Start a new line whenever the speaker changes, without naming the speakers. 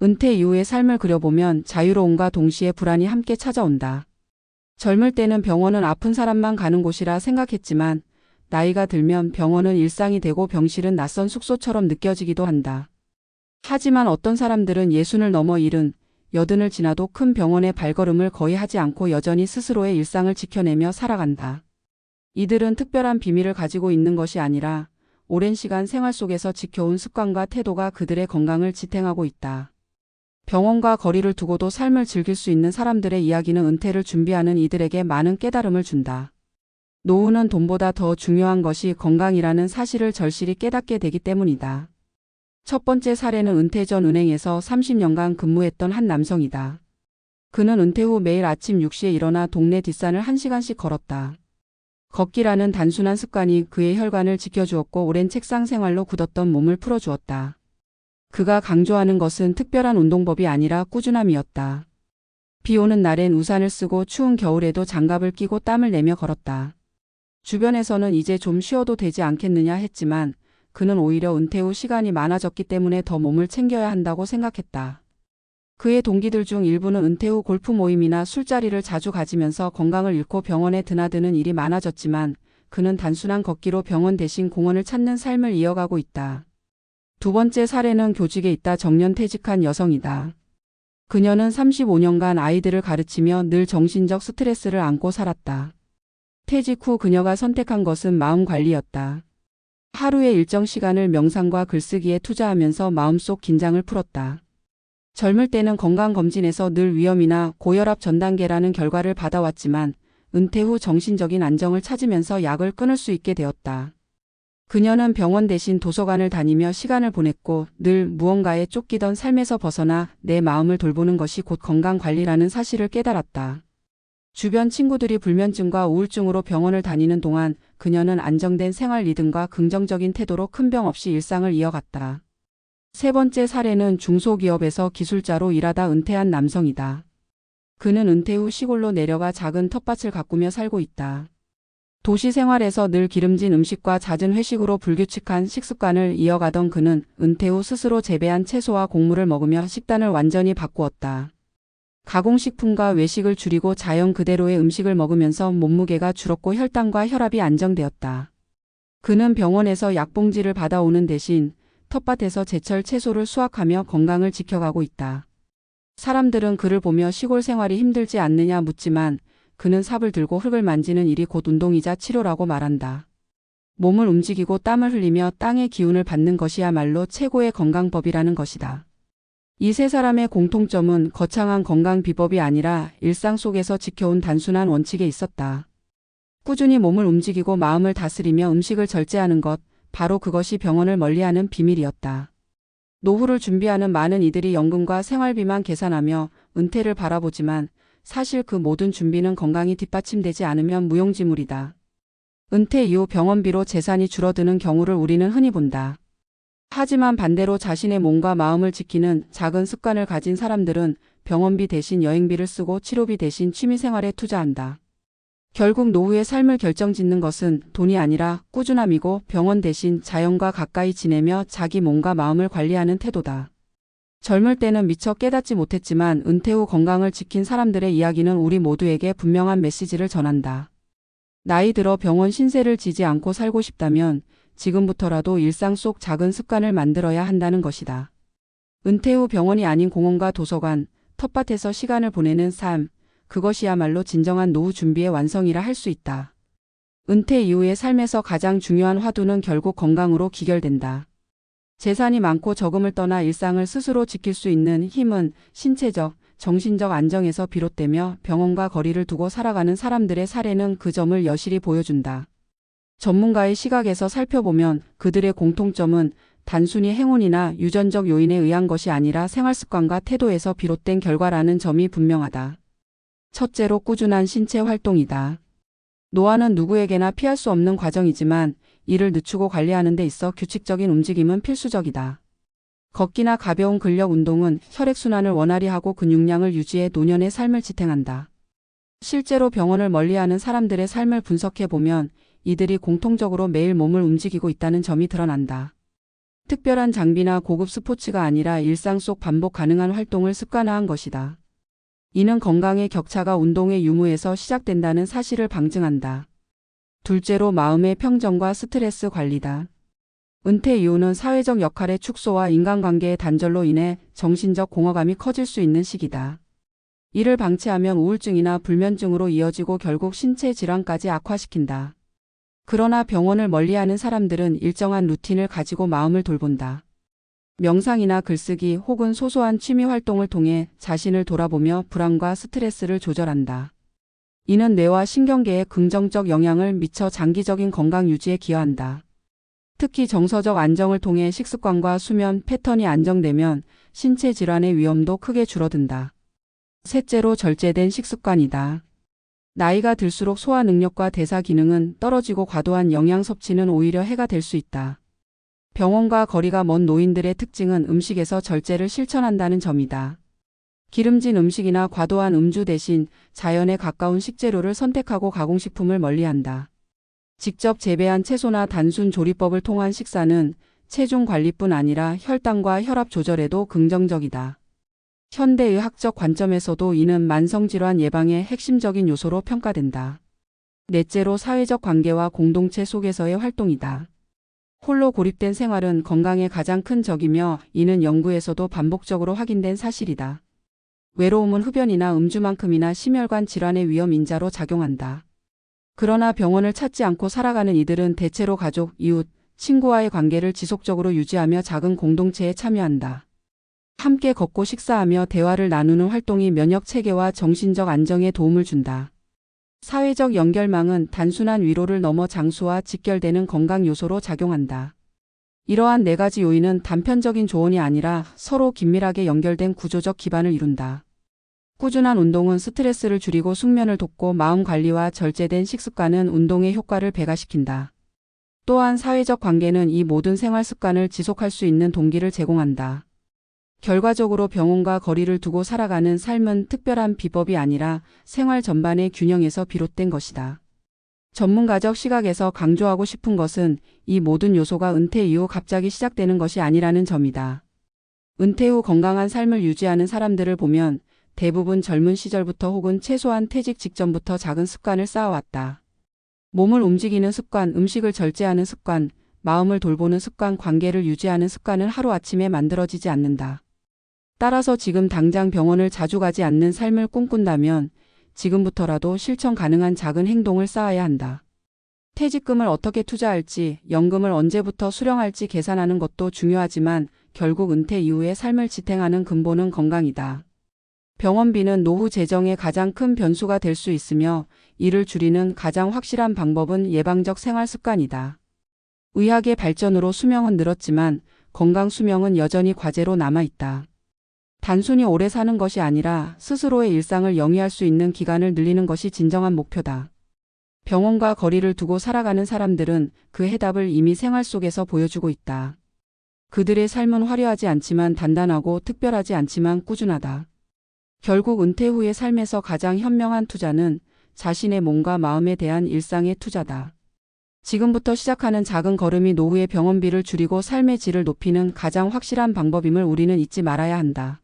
은퇴 이후의 삶을 그려보면 자유로움과 동시에 불안이 함께 찾아온다. 젊을 때는 병원은 아픈 사람만 가는 곳이라 생각했지만 나이가 들면 병원은 일상이 되고 병실은 낯선 숙소처럼 느껴지기도 한다. 하지만 어떤 사람들은 60을 넘어 70, 80을 지나도 큰 병원에 발걸음을 거의 하지 않고 여전히 스스로의 일상을 지켜내며 살아간다. 이들은 특별한 비밀을 가지고 있는 것이 아니라 오랜 시간 생활 속에서 지켜온 습관과 태도가 그들의 건강을 지탱하고 있다. 병원과 거리를 두고도 삶을 즐길 수 있는 사람들의 이야기는 은퇴를 준비하는 이들에게 많은 깨달음을 준다. 노후는 돈보다 더 중요한 것이 건강이라는 사실을 절실히 깨닫게 되기 때문이다. 첫 번째 사례는 은퇴 전 은행에서 30년간 근무했던 한 남성이다. 그는 은퇴 후 매일 아침 6시에 일어나 동네 뒷산을 1시간씩 걸었다. 걷기라는 단순한 습관이 그의 혈관을 지켜주었고 오랜 책상 생활로 굳었던 몸을 풀어주었다. 그가 강조하는 것은 특별한 운동법이 아니라 꾸준함이었다. 비 오는 날엔 우산을 쓰고 추운 겨울에도 장갑을 끼고 땀을 내며 걸었다. 주변에서는 이제 좀 쉬어도 되지 않겠느냐 했지만 그는 오히려 은퇴 후 시간이 많아졌기 때문에 더 몸을 챙겨야 한다고 생각했다. 그의 동기들 중 일부는 은퇴 후 골프 모임이나 술자리를 자주 가지면서 건강을 잃고 병원에 드나드는 일이 많아졌지만 그는 단순한 걷기로 병원 대신 공원을 찾는 삶을 이어가고 있다. 두 번째 사례는 교직에 있다 정년퇴직한 여성이다. 그녀는 35년간 아이들을 가르치며 늘 정신적 스트레스를 안고 살았다. 퇴직 후 그녀가 선택한 것은 마음 관리였다. 하루의 일정 시간을 명상과 글쓰기에 투자하면서 마음속 긴장을 풀었다. 젊을 때는 건강검진에서 늘 위염이나 고혈압 전 단계라는 결과를 받아왔지만 은퇴 후 정신적인 안정을 찾으면서 약을 끊을 수 있게 되었다. 그녀는 병원 대신 도서관을 다니며 시간을 보냈고 늘 무언가에 쫓기던 삶에서 벗어나 내 마음을 돌보는 것이 곧 건강관리라는 사실을 깨달았다. 주변 친구들이 불면증과 우울증으로 병원을 다니는 동안 그녀는 안정된 생활 리듬과 긍정적인 태도로 큰 병 없이 일상을 이어갔다. 세 번째 사례는 중소기업에서 기술자로 일하다 은퇴한 남성이다. 그는 은퇴 후 시골로 내려가 작은 텃밭을 가꾸며 살고 있다. 도시 생활에서 늘 기름진 음식과 잦은 회식으로 불규칙한 식습관을 이어가던 그는 은퇴 후 스스로 재배한 채소와 곡물을 먹으며 식단을 완전히 바꾸었다. 가공식품과 외식을 줄이고 자연 그대로의 음식을 먹으면서 몸무게가 줄었고 혈당과 혈압이 안정되었다. 그는 병원에서 약봉지를 받아오는 대신 텃밭에서 제철 채소를 수확하며 건강을 지켜가고 있다. 사람들은 그를 보며 시골 생활이 힘들지 않느냐 묻지만 그는 삽을 들고 흙을 만지는 일이 곧 운동이자 치료라고 말한다. 몸을 움직이고 땀을 흘리며 땅의 기운을 받는 것이야말로 최고의 건강법이라는 것이다. 이 세 사람의 공통점은 거창한 건강 비법이 아니라 일상 속에서 지켜온 단순한 원칙에 있었다. 꾸준히 몸을 움직이고 마음을 다스리며 음식을 절제하는 것, 바로 그것이 병원을 멀리하는 비밀이었다. 노후를 준비하는 많은 이들이 연금과 생활비만 계산하며 은퇴를 바라보지만 사실 그 모든 준비는 건강이 뒷받침되지 않으면 무용지물이다. 은퇴 이후 병원비로 재산이 줄어드는 경우를 우리는 흔히 본다. 하지만 반대로 자신의 몸과 마음을 지키는 작은 습관을 가진 사람들은 병원비 대신 여행비를 쓰고 치료비 대신 취미생활에 투자한다. 결국 노후의 삶을 결정짓는 것은 돈이 아니라 꾸준함이고 병원 대신 자연과 가까이 지내며 자기 몸과 마음을 관리하는 태도다. 젊을 때는 미처 깨닫지 못했지만 은퇴 후 건강을 지킨 사람들의 이야기는 우리 모두에게 분명한 메시지를 전한다. 나이 들어 병원 신세를 지지 않고 살고 싶다면 지금부터라도 일상 속 작은 습관을 만들어야 한다는 것이다. 은퇴 후 병원이 아닌 공원과 도서관, 텃밭에서 시간을 보내는 삶, 그것이야말로 진정한 노후 준비의 완성이라 할 수 있다. 은퇴 이후의 삶에서 가장 중요한 화두는 결국 건강으로 기결된다. 재산이 많고 적음을 떠나 일상을 스스로 지킬 수 있는 힘은 신체적, 정신적 안정에서 비롯되며 병원과 거리를 두고 살아가는 사람들의 사례는 그 점을 여실히 보여준다. 전문가의 시각에서 살펴보면 그들의 공통점은 단순히 행운이나 유전적 요인에 의한 것이 아니라 생활습관과 태도에서 비롯된 결과라는 점이 분명하다. 첫째로 꾸준한 신체 활동이다. 노화는 누구에게나 피할 수 없는 과정이지만 이를 늦추고 관리하는 데 있어 규칙적인 움직임은 필수적이다. 걷기나 가벼운 근력 운동은 혈액순환을 원활히 하고 근육량을 유지해 노년의 삶을 지탱한다. 실제로 병원을 멀리하는 사람들의 삶을 분석해보면 이들이 공통적으로 매일 몸을 움직이고 있다는 점이 드러난다. 특별한 장비나 고급 스포츠가 아니라 일상 속 반복 가능한 활동을 습관화한 것이다. 이는 건강의 격차가 운동의 유무에서 시작된다는 사실을 방증한다. 둘째로 마음의 평정과 스트레스 관리다. 은퇴 이후는 사회적 역할의 축소와 인간관계의 단절로 인해 정신적 공허감이 커질 수 있는 시기다. 이를 방치하면 우울증이나 불면증으로 이어지고 결국 신체 질환까지 악화시킨다. 그러나 병원을 멀리하는 사람들은 일정한 루틴을 가지고 마음을 돌본다. 명상이나 글쓰기 혹은 소소한 취미 활동을 통해 자신을 돌아보며 불안과 스트레스를 조절한다. 이는 뇌와 신경계에 긍정적 영향을 미쳐 장기적인 건강 유지에 기여한다. 특히 정서적 안정을 통해 식습관과 수면 패턴이 안정되면 신체 질환의 위험도 크게 줄어든다. 셋째로 절제된 식습관이다. 나이가 들수록 소화 능력과 대사 기능은 떨어지고 과도한 영양 섭취는 오히려 해가 될 수 있다. 병원과 거리가 먼 노인들의 특징은 음식에서 절제를 실천한다는 점이다. 기름진 음식이나 과도한 음주 대신 자연에 가까운 식재료를 선택하고 가공식품을 멀리한다. 직접 재배한 채소나 단순 조리법을 통한 식사는 체중 관리뿐 아니라 혈당과 혈압 조절에도 긍정적이다. 현대의학적 관점에서도 이는 만성질환 예방의 핵심적인 요소로 평가된다. 넷째로 사회적 관계와 공동체 속에서의 활동이다. 홀로 고립된 생활은 건강에 가장 큰 적이며 이는 연구에서도 반복적으로 확인된 사실이다. 외로움은 흡연이나 음주만큼이나 심혈관 질환의 위험 인자로 작용한다. 그러나 병원을 찾지 않고 살아가는 이들은 대체로 가족, 이웃, 친구와의 관계를 지속적으로 유지하며 작은 공동체에 참여한다. 함께 걷고 식사하며 대화를 나누는 활동이 면역 체계와 정신적 안정에 도움을 준다. 사회적 연결망은 단순한 위로를 넘어 장수와 직결되는 건강 요소로 작용한다. 이러한 네 가지 요인은 단편적인 조언이 아니라 서로 긴밀하게 연결된 구조적 기반을 이룬다. 꾸준한 운동은 스트레스를 줄이고 숙면을 돕고 마음 관리와 절제된 식습관은 운동의 효과를 배가시킨다. 또한 사회적 관계는 이 모든 생활 습관을 지속할 수 있는 동기를 제공한다. 결과적으로 병원과 거리를 두고 살아가는 삶은 특별한 비법이 아니라 생활 전반의 균형에서 비롯된 것이다. 전문가적 시각에서 강조하고 싶은 것은 이 모든 요소가 은퇴 이후 갑자기 시작되는 것이 아니라는 점이다. 은퇴 후 건강한 삶을 유지하는 사람들을 보면 대부분 젊은 시절부터 혹은 최소한 퇴직 직전부터 작은 습관을 쌓아왔다. 몸을 움직이는 습관, 음식을 절제하는 습관, 마음을 돌보는 습관, 관계를 유지하는 습관은 하루아침에 만들어지지 않는다. 따라서 지금 당장 병원을 자주 가지 않는 삶을 꿈꾼다면 지금부터라도 실천 가능한 작은 행동을 쌓아야 한다. 퇴직금을 어떻게 투자할지, 연금을 언제부터 수령할지 계산하는 것도 중요하지만 결국 은퇴 이후의 삶을 지탱하는 근본은 건강이다. 병원비는 노후 재정의 가장 큰 변수가 될 수 있으며 이를 줄이는 가장 확실한 방법은 예방적 생활 습관이다. 의학의 발전으로 수명은 늘었지만 건강 수명은 여전히 과제로 남아있다. 단순히 오래 사는 것이 아니라 스스로의 일상을 영위할 수 있는 기간을 늘리는 것이 진정한 목표다. 병원과 거리를 두고 살아가는 사람들은 그 해답을 이미 생활 속에서 보여주고 있다. 그들의 삶은 화려하지 않지만 단단하고 특별하지 않지만 꾸준하다. 결국 은퇴 후의 삶에서 가장 현명한 투자는 자신의 몸과 마음에 대한 일상의 투자다. 지금부터 시작하는 작은 걸음이 노후의 병원비를 줄이고 삶의 질을 높이는 가장 확실한 방법임을 우리는 잊지 말아야 한다.